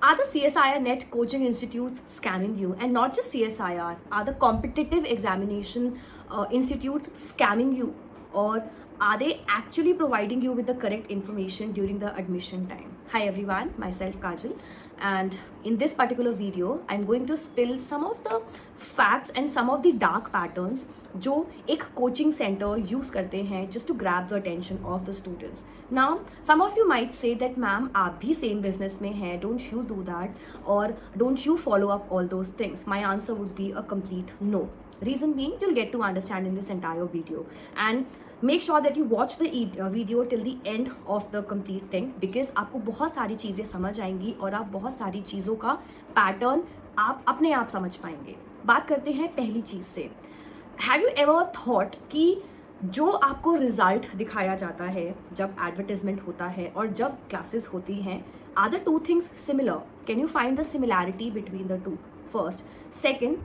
Are the CSIR net coaching institutes scamming you? And not just CSIR, are the competitive examination institutes scamming you? Or are they actually providing you with the correct information during the admission time? Hi everyone, myself Kajal, and in this particular video, I'm going to spill some of the facts and some of the dark patterns जो एक coaching centre use करते हैं just to grab the attention of the students. Now, some of you might say that ma'am आप भी same business में हैं, don't you do that or don't you follow up all those things? My answer would be a complete no. Reason being, you'll get to understand in this entire video, and make sure that you watch the video till the end of the complete thing, because आपको बहुत सारी चीज़ें समझ आएंगी और आप बहुत सारी चीज़ों का पैटर्न आप अपने आप समझ पाएंगे. बात करते हैं पहली चीज़ से. हैव यू एवर थॉट कि जो आपको रिजल्ट दिखाया जाता है जब एडवर्टाइजमेंट होता है और जब क्लासेस होती हैं, are the two things similar? Can you find the similarity between the two? First. Second,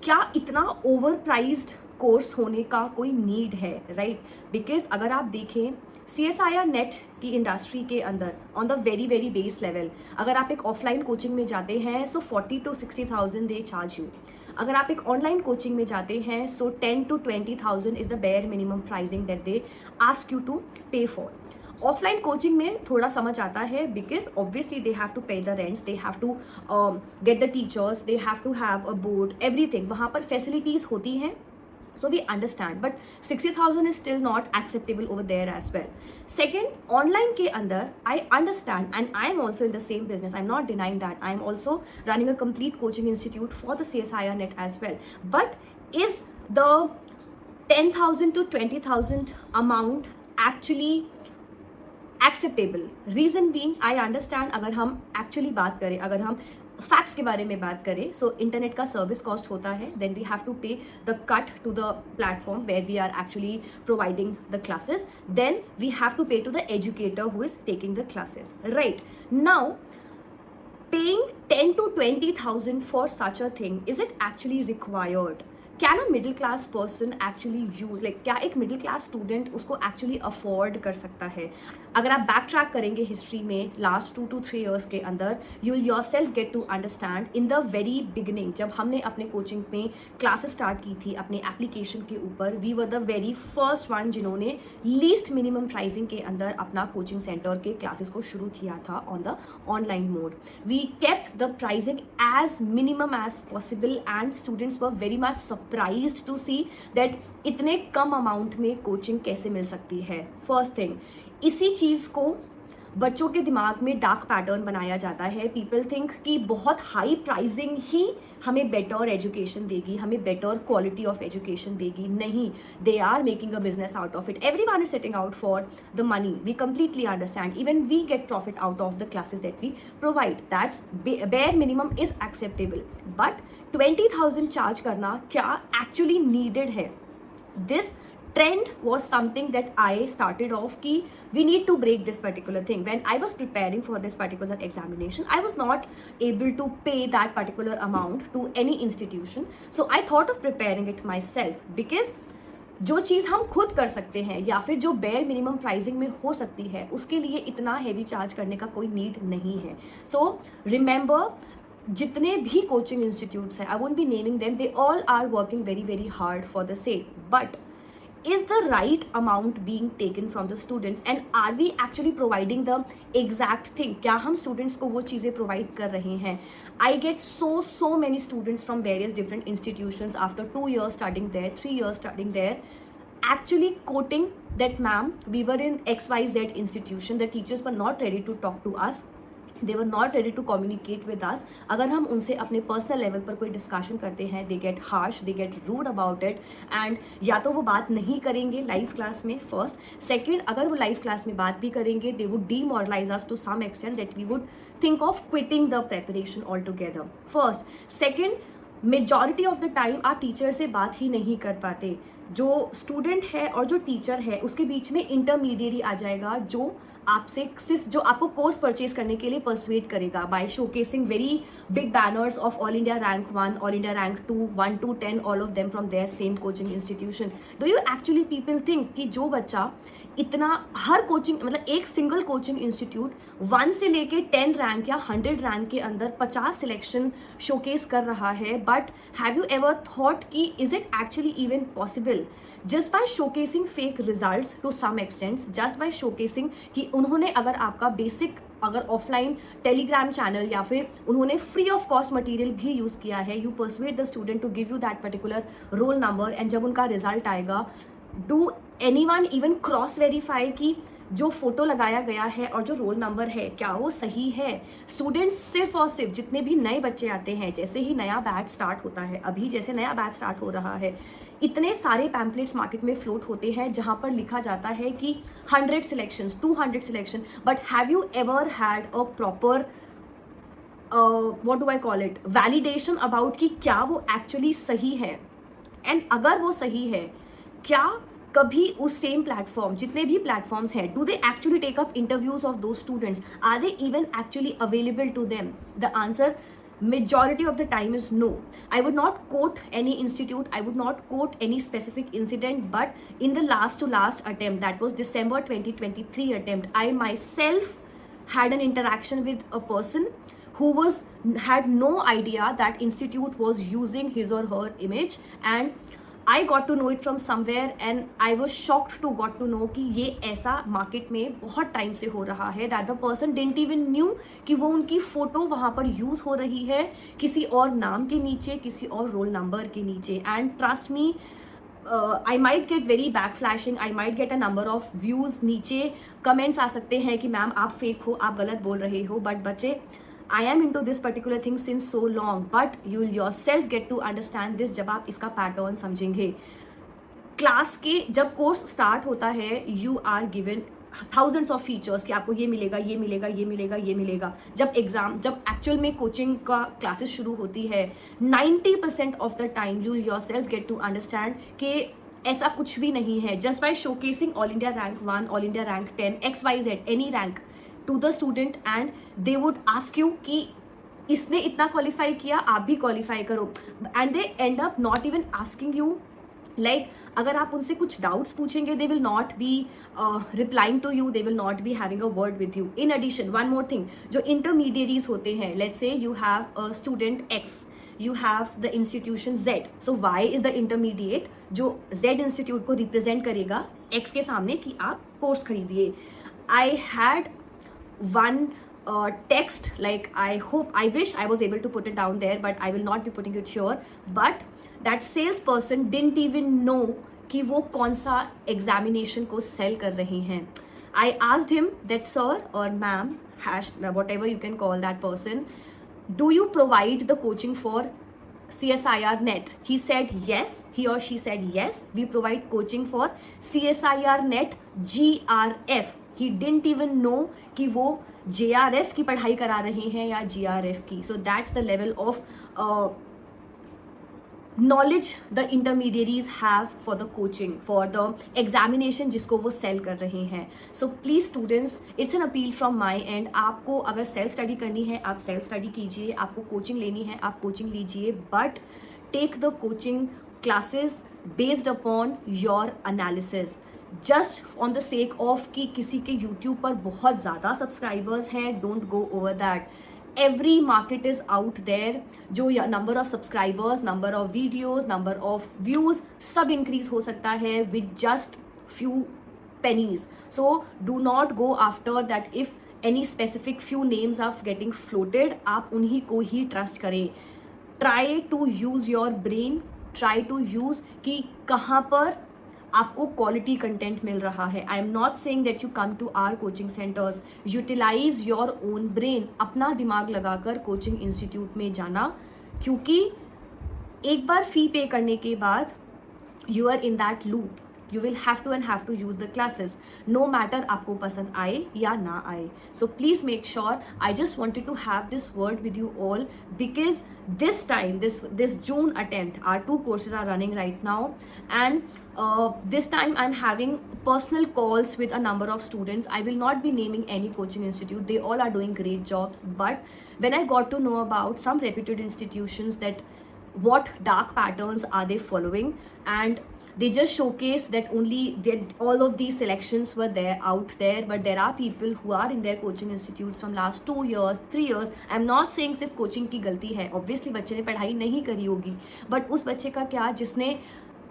क्या इतना ओवर प्राइज्ड कोर्स होने का कोई नीड है? राइट, बिकॉज अगर आप देखें CSIR नेट की इंडस्ट्री के अंदर on the very very base level, अगर आप एक ऑफलाइन कोचिंग में जाते हैं so 40 to 60,000 they charge you. अगर आप एक ऑनलाइन कोचिंग में जाते हैं so 10 to 20,000 is the bare minimum pricing that they ask you to pay for. Offline coaching में थोड़ा समझ आता है because obviously they have to pay the rents, they have to get the teachers, they have to have a board, everything. वहाँ पर facilities होती हैं, so we understand, but 60,000 is still not acceptable over there as well. Second, online के अंदर I understand, and I am also in the same business, I'm not denying that, I am also running a complete coaching institute for the CSIR net as well. But is the 10,000 to 20,000 amount actually acceptable? Reason being, I understand, अगर हम actually बात करें, अगर हम facts के बारे में बात करें, सो इंटरनेट का सर्विस कॉस्ट होता है, then we have to pay the cut to the platform where we are actually providing the classes, then we have to pay to the educator who is taking the classes. Right now, paying 10 to 20,000 for such a thing, is it actually required? Can a middle class person actually use, like क्या एक middle class student उसको actually afford कर सकता है? अगर आप back track करेंगे history में लास्ट 2 to 3 years के अंदर, you will yourself get to understand in the very beginning जब हमने अपने कोचिंग में क्लासेस स्टार्ट की थी अपने एप्लीकेशन के ऊपर, we were the very first one जिन्होंने लीस्ट मिनिमम प्राइसिंग के अंदर अपना कोचिंग सेंटर के क्लासेस को शुरू किया था on the online mode. We kept the pricing as minimum as possible and students were very much surprised to see that इतने कम अमाउंट में कोचिंग कैसे मिल सकती है. फर्स्ट थिंग, इसी चीज़ को बच्चों के दिमाग में डार्क पैटर्न बनाया जाता है. पीपल थिंक कि बहुत हाई प्राइसिंग ही हमें बेटर एजुकेशन देगी, हमें बेटर क्वालिटी ऑफ एजुकेशन देगी. नहीं, they are making a business out of it. Everyone is setting out for the money. We completely understand. Even we get profit out of the classes that we provide. That's bare minimum is acceptable, but 20,000 charge करना क्या actually needed है? This trend was something that I started off ki we need to break this particular thing. When I was preparing for this particular examination, I was not able to pay that particular amount to any institution, so I thought of preparing it myself, because जो चीज़ हम खुद कर सकते हैं या फिर जो bear minimum pricing में हो सकती है उसके लिए इतना हैवी चार्ज करने का कोई नीड नहीं है. सो रिमेंबर, जितने भी कोचिंग इंस्टीट्यूट्स हैं, I won't be naming them, they all are working very very hard for the same, but is the right amount being taken from the students, and are we actually providing the exact thing? क्या हम students को वो चीज़ें provide कर रहे हैं? I get so many students from various different institutions after 2 years studying there, 3 years studying there, actually quoting that ma'am, we were in XYZ institution, the teachers were not ready to talk to us, they were not ready to communicate with us. अगर हम उनसे अपने personal level पर कोई discussion करते हैं, they get harsh, they get rude about it, and या तो वो बात नहीं करेंगे लाइव क्लास में, फर्स्ट. सेकेंड, अगर वो लाइव क्लास में बात भी करेंगे, they would demoralize us to some extent that we would think of quitting the preparation altogether. First. Second, majority of the time आप टीचर से बात ही नहीं कर पाते. जो स्टूडेंट है और जो टीचर है उसके बीच में इंटरमीडिएरी आ जाएगा, जो आपसे सिर्फ जो आपको कोर्स परचेज करने के लिए परसुएट करेगा by showcasing very big banners of all India rank 1, all India rank 2, 1 to 10, all of them from their same coaching institution. Do you actually people think कि जो बच्चा इतना हर कोचिंग मतलब एक सिंगल कोचिंग इंस्टीट्यूट 1 से लेके 10 rank या 100 rank के अंदर 50 सिलेक्शन शोकेस कर रहा है. But have you ever thought कि is it actually even possible just by showcasing fake results to some extents, just by showcasing कि उन्होंने अगर आपका बेसिक अगर ऑफलाइन टेलीग्राम चैनल या फिर उन्होंने फ्री ऑफ कॉस्ट मटेरियल भी यूज़ किया है, you persuade the student to give you that particular roll number and जब उनका रिजल्ट आएगा, do anyone even cross verify कि जो फोटो लगाया गया है और जो रोल नंबर है क्या वो सही है. स्टूडेंट्स सिर्फ और सिर्फ जितने भी नए बच्चे आते हैं, जैसे ही नया बैच स्टार्ट होता है, अभी जैसे नया बैच स्टार्ट हो रहा है, इतने सारे पैम्पलेट्स मार्केट में फ्लोट होते हैं जहां पर लिखा जाता है कि 100 selections 200 selection. But have you ever had a proper what do I call it validation about कि क्या वो एक्चुअली सही है. एंड अगर वो सही है, क्या कभी उस सेम प्लेटफॉर्म, जितने भी प्लेटफॉर्म्स हैं, do they actually take up interviews of those students, are they even actually available to them? The answer majority of the time is no. I would not quote any institute, I would not quote any specific incident, but in the last to last attempt, that was December 2023 attempt, I myself had an interaction with a person who had no idea that institute was using his or her image, and I got to know it from somewhere and I was shocked to got to know कि ये ऐसा market में बहुत time से हो रहा है, that the person didn't even knew कि वो उनकी फ़ोटो वहाँ पर यूज़ हो रही है किसी और नाम के नीचे, किसी और रोल नंबर के नीचे. And trust me, I might get very backflashing, I might get a number of views, नीचे कमेंट्स आ सकते हैं कि मैम आप फेक हो, आप गलत बोल रहे हो. बट बच्चे, I am into this particular thing since so long, but you will yourself get to understand this जब आप इसका पैटर्न समझेंगे. क्लास के जब कोर्स स्टार्ट होता है, you are given thousands of features कि आपको ये मिलेगा, ये मिलेगा, ये मिलेगा, ये मिलेगा. जब एक्चुअल में कोचिंग का क्लासेस शुरू होती है, 90% of the time you will yourself get to understand कि ऐसा कुछ भी नहीं है. Just by showcasing all India rank 1, all India rank 10, XYZ, any rank to the student, and they would ask you कि इसने इतना क्वालिफाई किया, आप भी क्वालिफाई करो. and they end up not even asking you, like अगर आप उनसे कुछ डाउट्स पूछेंगे, they will not be replying to you, they will not be having a word with you. in addition, one more thing, जो intermediaries होते हैं, let's say you have a student X, you have the institution Z, so Y is the intermediate जो Z institute को represent करेगा X के सामने कि आप कोर्स खरीदिए. I had one text, like I wish I was able to put it down there, but I will not be putting it sure. But that salesperson didn't even know कि वो कौन सा examination को cell कर रहे हैं. I asked him that sir or ma'am, whatever you can call that person, do you provide the coaching for CSIR net? He said yes, he or she said yes, we provide coaching for CSIR net GRF. He didn't even know कि वो JRF की पढ़ाई करा रहे हैं या GRF की. So that's the level of knowledge the intermediaries have for the coaching, for the examination जिसको वो सेल कर रहे हैं. So please students, it's an appeal from my end. आपको अगर सेल्फ स्टडी करनी है, आप सेल्फ स्टडी कीजिए. आपको कोचिंग लेनी है, आप कोचिंग लीजिए. But take the coaching classes based upon your analysis. Just on the sake of कि किसी के यूट्यूब पर बहुत ज़्यादा सब्सक्राइबर्स हैं, don't go over that. Every market is out there. जो number of subscribers, number of videos, number of views सब increase हो सकता है with just few pennies. So do not go after that. If any specific few names are getting floated, आप उन्हीं को ही trust करें. Try to use your brain, try to use कि कहाँ पर आपको क्वालिटी कंटेंट मिल रहा है. I am not saying that you come to our coaching centres. Utilise your own brain. अपना दिमाग लगाकर कोचिंग इंस्टीट्यूट में जाना, क्योंकि एक बार फी पे करने के बाद you are in that loop. You will have to use the classes, no matter आपको पसंद आए या ना आए. So please make sure. I just wanted to have this word with you all because this time, this June attempt, our 2 courses are running right now, and this time I'm having personal calls with a number of students. I will not be naming any coaching institute. They all are doing great jobs. But when I got to know about some reputed institutions that what dark patterns are they following, and they just showcase that only that all of these selections were there out there, but there are people who are in their coaching institutes from last 2 years 3 years. I'm not saying सिर्फ coaching की गलती है, obviously बच्चे ने पढ़ाई नहीं करी होगी, बट उस बच्चे का क्या जिसने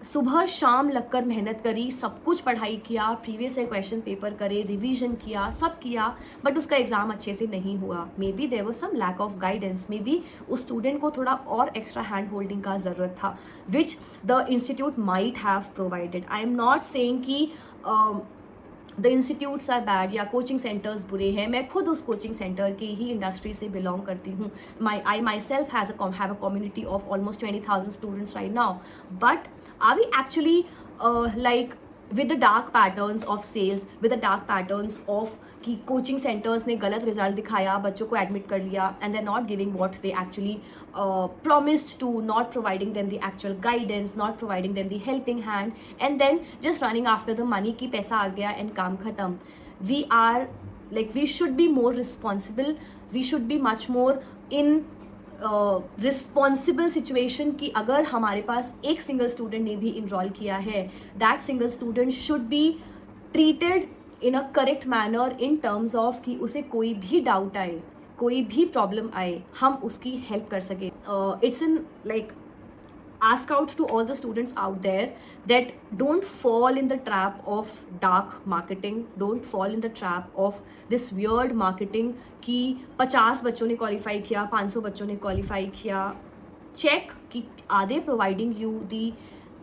सुबह शाम लगकर मेहनत करी, सब कुछ पढ़ाई किया, प्रीवियस ईयर क्वेश्चन पेपर करे, रिवीजन किया, सब किया, बट उसका एग्ज़ाम अच्छे से नहीं हुआ. Maybe there was some lack of guidance, maybe उस स्टूडेंट को थोड़ा और एक्स्ट्रा हैंड होल्डिंग का ज़रूरत था, which the institute might have provided. I am not saying कि द इंस्टीट्यूट्स आर बैड या कोचिंग सेंटर्स बुरे हैं. मैं खुद उस कोचिंग सेंटर की ही इंडस्ट्री से बिलोंग करती हूँ. I myself have a community of almost 20,000 students right now, but are we actually like with the dark patterns of sales, with the dark patterns of कि coaching centres ने गलत result दिखाया, बच्चों को admit कर लिया, and they not giving what they actually promised to, not providing them the actual guidance, not providing them the helping hand, and then just running after the money कि पैसा आ गया and काम खत्म. We are like, we should be more responsible, we should be much more in responsible situation कि अगर हमारे पास एक single student ने भी इनरोल किया है, that single student should be treated in a correct manner in terms of कि उसे कोई भी डाउट आए, कोई भी प्रॉब्लम आए, हम उसकी हेल्प कर सकें. It's in like ask out to all the students out there that don't fall in the trap of dark marketing, don't fall in the trap of this weird marketing कि 50 बच्चों ने qualify किया, 500 बच्चों ने qualify किया. Check कि are they providing you the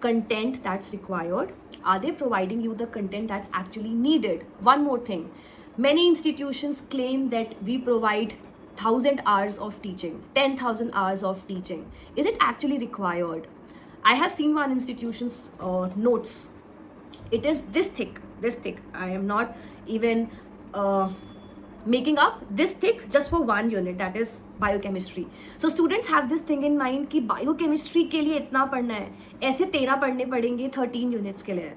content that's required, are they providing you the content that's actually needed. One more thing, many institutions claim that we provide 1,000 hours of teaching, 10,000 hours of teaching. Is it actually required? I have seen one institution's notes. It is this thick. I am not even making up, this thick just for one unit, that is biochemistry. So students have this thing in mind कि biochemistry के लिए इतना पढ़ना है, ऐसे 13 पढ़ने पड़ेंगे 13 units के लिए.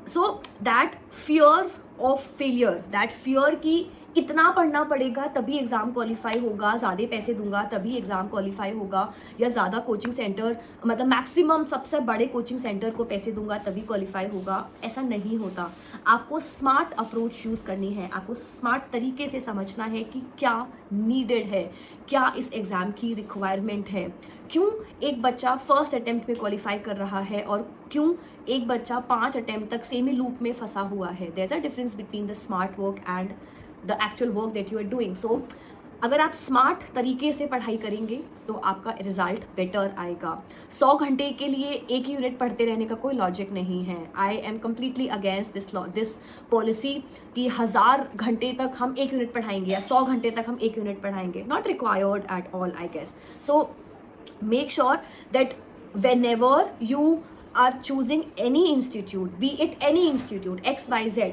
So that fear of failure, that fear कि इतना पढ़ना पड़ेगा तभी एग्ज़ाम क्वालिफाई होगा, ज़्यादा पैसे दूंगा तभी एग्ज़ाम क्वालिफाई होगा, या ज़्यादा कोचिंग सेंटर मतलब मैक्सिमम सबसे बड़े कोचिंग सेंटर को पैसे दूंगा तभी क्वालिफाई होगा, ऐसा नहीं होता. आपको स्मार्ट अप्रोच यूज़ करनी है, आपको स्मार्ट तरीके से समझना है कि क्या नीडेड है, क्या इस एग्ज़ाम की रिक्वायरमेंट है, क्यों एक बच्चा फर्स्ट अटेम्प्ट में क्वालिफाई कर रहा है और क्यों एक बच्चा 5 अटेम्प्ट तक सेमी लूप में फंसा हुआ है. There is a difference between the smart work and the actual work that you are doing. So अगर आप स्मार्ट तरीके से पढ़ाई करेंगे तो आपका रिजल्ट बेटर आएगा. 100 घंटे के लिए एक ही यूनिट पढ़ते रहने का कोई लॉजिक नहीं है. I am completely against this policy कि 1000 घंटे तक हम एक यूनिट पढ़ाएंगे या 100 घंटे तक हम एक यूनिट पढ़ाएंगे. Not required at all I guess. So make sure that whenever you are choosing any institute, be it any institute XYZ,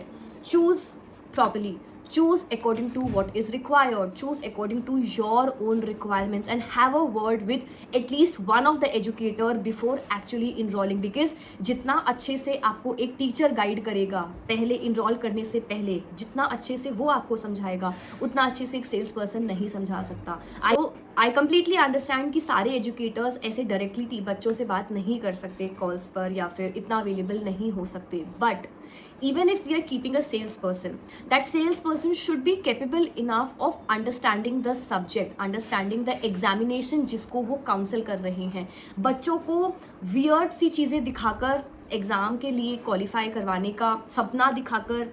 choose properly, choose according to what is required, choose according to your own requirements, and have a word with at least one of the educator before actually enrolling, because जितना अच्छे से आपको एक teacher guide करेगा पहले enrol करने से पहले, जितना अच्छे से वो आपको समझाएगा उतना अच्छे से एक सेल्स पर्सन नहीं समझा सकता. आई कम्प्लीटली अंडरस्टैंड कि सारे एजुकेटर्स ऐसे डायरेक्टली बच्चों से बात नहीं कर सकते कॉल्स पर या फिर इतना अवेलेबल नहीं हो सकते, but even if we are keeping a salesperson, that salesperson should be capable enough of understanding the subject, understanding the examination जिसको वो काउंसल कर रहे हैं. बच्चों को वियर्ड सी चीज़ें दिखाकर एग्ज़ाम के लिए क्वालिफाई करवाने का सपना दिखाकर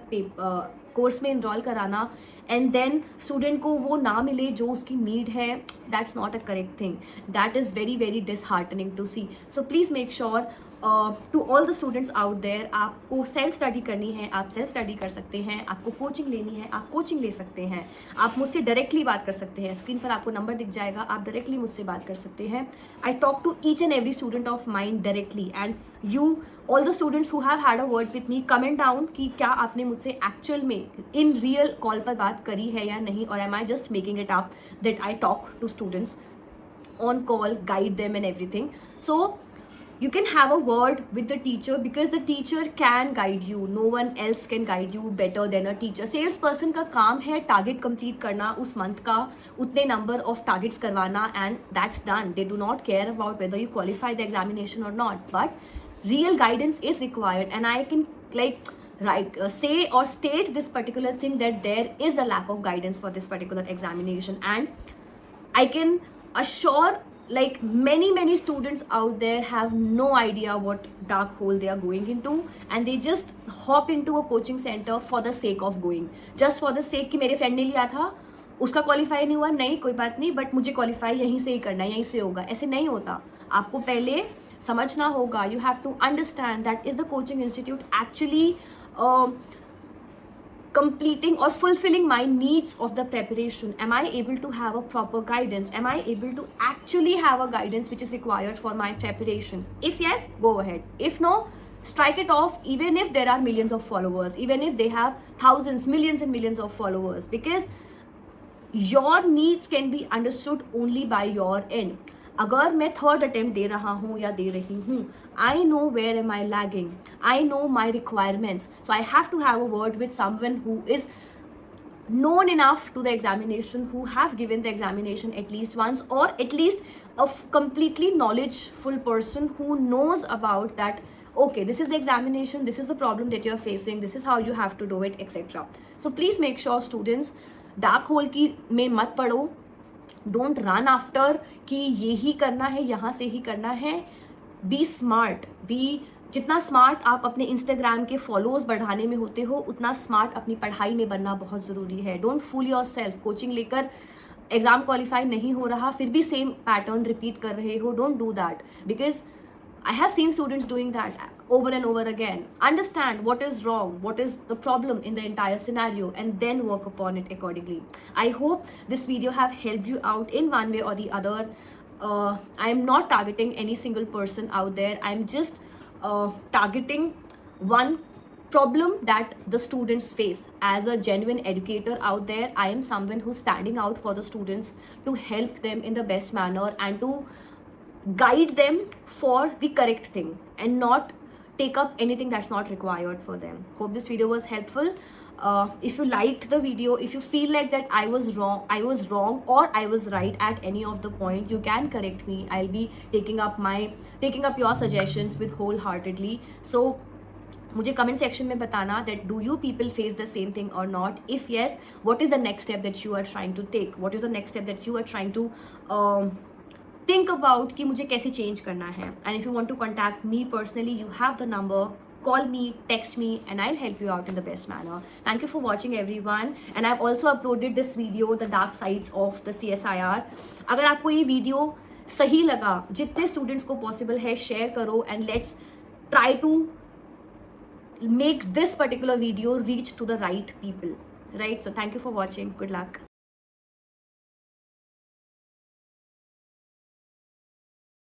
कोर्स में इनरोल कराना एंड देन स्टूडेंट को वो ना मिले जो उसकी नीड है, that's not a correct thing. That is very very disheartening to see. So please make sure to all the students out there, आपको सेल्फ स्टडी करनी है, आप सेल्फ स्टडी कर सकते हैं. आपको कोचिंग लेनी है, आप कोचिंग ले सकते हैं. आप मुझसे डायरेक्टली बात कर सकते हैं, स्क्रीन पर आपको नंबर दिख जाएगा, आप डायरेक्टली मुझसे बात कर सकते हैं. I talk to each and every student of mind directly, and you all the students who have had a word with me, comment down कि क्या आपने मुझसे एक्चुअल में इन रियल कॉल पर बात करी है या नहीं, और am I just making it up that I talk to students on call, guide them and everything. So you can have a word with the teacher because the teacher can guide you. No one else can guide you better than a teacher. Sales person का काम है target complete करना उस month का, उतने number of targets करवाना, and that's done. They do not care about whether you qualify the examination और not, but real guidance is required. And I can like say or state this particular thing that there is a lack of guidance for this particular examination, and I can assure like many students out there have no idea what dark hole they are going into, and they just hop into a coaching center for the sake of going, just for the sake कि मेरे friend ने लिया था, उसका qualify नहीं हुआ, नहीं कोई बात नहीं, बट मुझे क्वालिफाई यहीं से ही करना है, यहीं से होगा. ऐसे नहीं होता. आपको पहले समझना होगा. You have to understand that is the coaching institute actually completing or fulfilling my needs of the preparation? Am I able to have a proper guidance? Am I able to actually have a guidance which is required for my preparation? If yes, go ahead. If no, strike it off, even if there are millions of followers, even if they have thousands, millions and millions of followers, because your needs can be understood only by your end. अगर मैं third attempt दे रहा हूँ या दे रही हूँ, I know where am I lagging, I know my requirements, so I have to have a word with someone who is known enough to the examination, who have given the examination at least once, or at least a completely knowledgeful person who knows about that, okay, this is the examination, this is the problem that you're facing, this is how you have to do it, etc. So please make sure students, dark hole की में मत पढ़ो. Don't run after कि ये ही करना है, यहाँ से ही करना है. Be smart. बी जितना स्मार्ट आप अपने इंस्टाग्राम के फॉलोअर्स बढ़ाने में होते हो, उतना स्मार्ट अपनी पढ़ाई में बनना बहुत ज़रूरी है. Don't fool yourself. Coaching लेकर एग्ज़ाम क्वालिफाई नहीं हो रहा, फिर भी सेम पैटर्न रिपीट कर रहे हो. Don't do that, because I have seen students doing that over and over again. Understand what is wrong, what is the problem in the entire scenario, and then work upon it accordingly. I hope this video have helped you out in one way or the other. I am not targeting any single person out there. I am just targeting one problem that the students face. As a genuine educator out there, I am someone who's standing out for the students to help them in the best manner and to guide them for the correct thing and not take up anything that's not required for them. Hope this video was helpful. If you liked the video, if you feel like that I was wrong or I was right at any of the point, you can correct me. I'll be taking up your suggestions with wholeheartedly. So मुझे comment section में बताना that do you people face the same thing or not? If yes, what is the next step that you are trying to take? What is the next step that you are trying to think about कि मुझे कैसे change करना है? And if you want to contact me personally, you have the number. Call me, text me, and I'll help you out in the best manner. Thank you for watching everyone. And I've also uploaded this video, the dark sides of the CSIR. अगर आपको ये video सही लगा, जितने students को possible है share करो, and let's try to make this particular video reach to the right people. Right? So thank you for watching. Good luck.